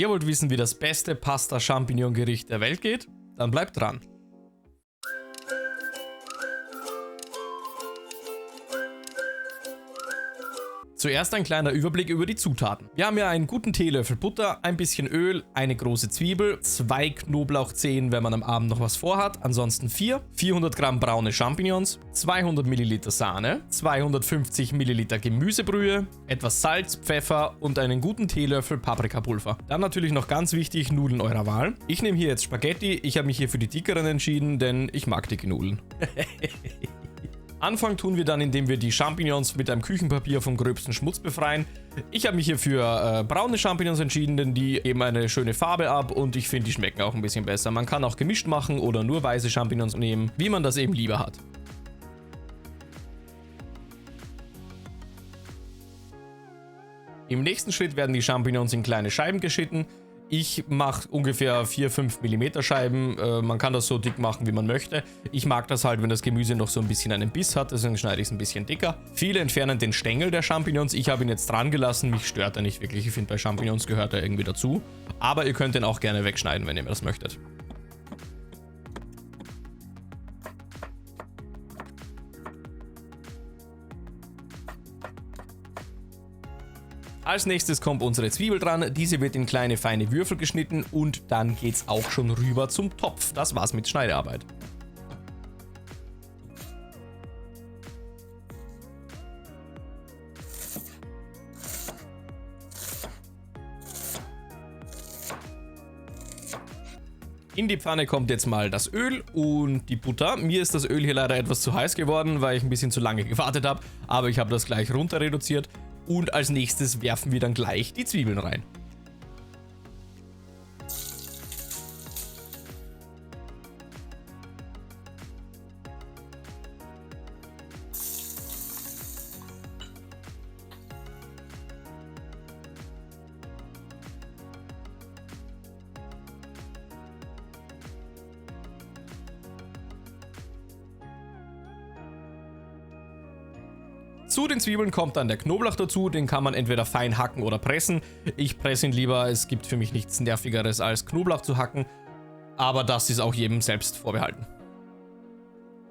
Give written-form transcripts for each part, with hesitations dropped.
Ihr wollt wissen, wie das beste Pasta-Champignon-Gericht der Welt geht? Dann bleibt dran. Zuerst ein kleiner Überblick über die Zutaten. Wir haben hier einen guten Teelöffel Butter, ein bisschen Öl, eine große Zwiebel, 2 Knoblauchzehen, wenn man am Abend noch was vorhat, ansonsten 4, 400 Gramm braune Champignons, 200 Milliliter Sahne, 250 Milliliter Gemüsebrühe, etwas Salz, Pfeffer und einen guten Teelöffel Paprikapulver. Dann natürlich noch ganz wichtig, Nudeln eurer Wahl. Ich nehme hier jetzt Spaghetti, ich habe mich hier für die dickeren entschieden, denn ich mag dicke Nudeln. Anfangen tun wir dann, indem wir die Champignons mit einem Küchenpapier vom gröbsten Schmutz befreien. Ich habe mich hier für braune Champignons entschieden, denn die geben eine schöne Farbe ab und ich finde, die schmecken auch ein bisschen besser. Man kann auch gemischt machen oder nur weiße Champignons nehmen, wie man das eben lieber hat. Im nächsten Schritt werden die Champignons in kleine Scheiben geschnitten. Ich mache ungefähr 4-5 mm Scheiben. Man kann das so dick machen, wie man möchte. Ich mag das halt, wenn das Gemüse noch so ein bisschen einen Biss hat, deswegen schneide ich es ein bisschen dicker. Viele entfernen den Stängel der Champignons. Ich habe ihn jetzt dran gelassen. Mich stört er nicht wirklich. Ich finde, bei Champignons gehört er irgendwie dazu. Aber ihr könnt den auch gerne wegschneiden, wenn ihr das möchtet. Als nächstes kommt unsere Zwiebel dran, diese wird in kleine feine Würfel geschnitten und dann geht's auch schon rüber zum Topf. Das war's mit Schneidearbeit. In die Pfanne kommt jetzt mal das Öl und die Butter. Mir ist das Öl hier leider etwas zu heiß geworden, weil ich ein bisschen zu lange gewartet habe, aber ich habe das gleich runter reduziert. Und als nächstes werfen wir dann gleich die Zwiebeln rein. Zu den Zwiebeln kommt dann der Knoblauch dazu, den kann man entweder fein hacken oder pressen. Ich presse ihn lieber, es gibt für mich nichts Nervigeres als Knoblauch zu hacken, aber das ist auch jedem selbst vorbehalten.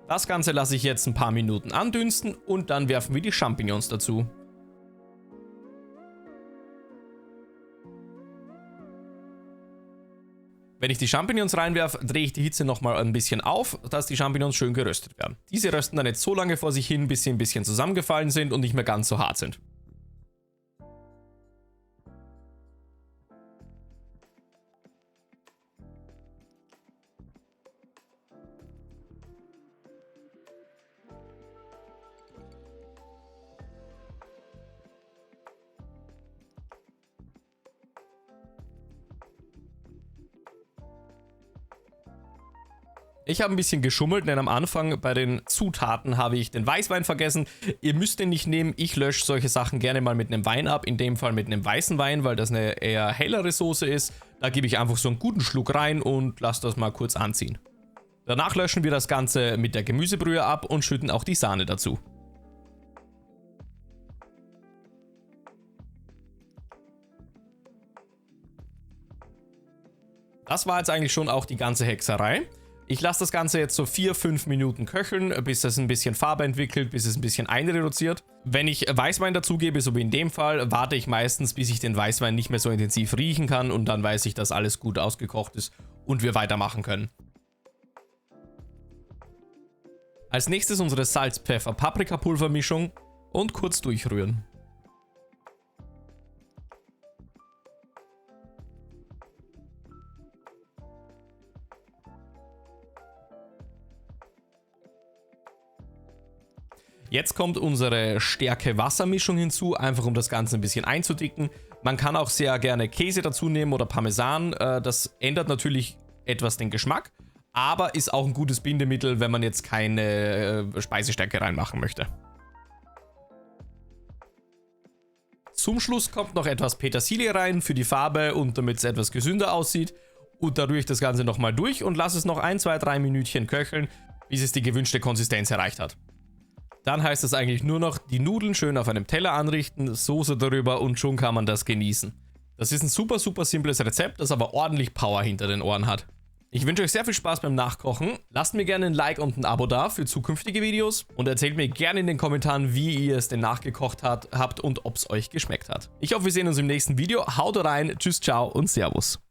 Das Ganze lasse ich jetzt ein paar Minuten andünsten und dann werfen wir die Champignons dazu. Wenn ich die Champignons reinwerfe, drehe ich die Hitze nochmal ein bisschen auf, dass die Champignons schön geröstet werden. Diese rösten dann jetzt so lange vor sich hin, bis sie ein bisschen zusammengefallen sind und nicht mehr ganz so hart sind. Ich habe ein bisschen geschummelt, denn am Anfang bei den Zutaten habe ich den Weißwein vergessen. Ihr müsst den nicht nehmen, ich lösche solche Sachen gerne mal mit einem Wein ab, in dem Fall mit einem weißen Wein, weil das eine eher hellere Soße ist. Da gebe ich einfach so einen guten Schluck rein und lasse das mal kurz anziehen. Danach löschen wir das Ganze mit der Gemüsebrühe ab und schütten auch die Sahne dazu. Das war jetzt eigentlich schon auch die ganze Hexerei. Ich lasse das Ganze jetzt so 4-5 Minuten köcheln, bis es ein bisschen Farbe entwickelt, bis es ein bisschen einreduziert. Wenn ich Weißwein dazugebe, so wie in dem Fall, warte ich meistens, bis ich den Weißwein nicht mehr so intensiv riechen kann und dann weiß ich, dass alles gut ausgekocht ist und wir weitermachen können. Als nächstes unsere Salz-Pfeffer-Paprikapulver-Mischung und kurz durchrühren. Jetzt kommt unsere Stärke-Wasser-Mischung hinzu, einfach um das Ganze ein bisschen einzudicken. Man kann auch sehr gerne Käse dazu nehmen oder Parmesan. Das ändert natürlich etwas den Geschmack, aber ist auch ein gutes Bindemittel, wenn man jetzt keine Speisestärke reinmachen möchte. Zum Schluss kommt noch etwas Petersilie rein für die Farbe und damit es etwas gesünder aussieht. Und da rühre ich das Ganze nochmal durch und lasse es noch 1, 2, 3 Minütchen köcheln, bis es die gewünschte Konsistenz erreicht hat. Dann heißt es eigentlich nur noch, die Nudeln schön auf einem Teller anrichten, Soße darüber und schon kann man das genießen. Das ist ein super, super simples Rezept, das aber ordentlich Power hinter den Ohren hat. Ich wünsche euch sehr viel Spaß beim Nachkochen. Lasst mir gerne ein Like und ein Abo da für zukünftige Videos und erzählt mir gerne in den Kommentaren, wie ihr es denn nachgekocht habt und ob es euch geschmeckt hat. Ich hoffe, wir sehen uns im nächsten Video. Haut rein, tschüss, ciao und servus.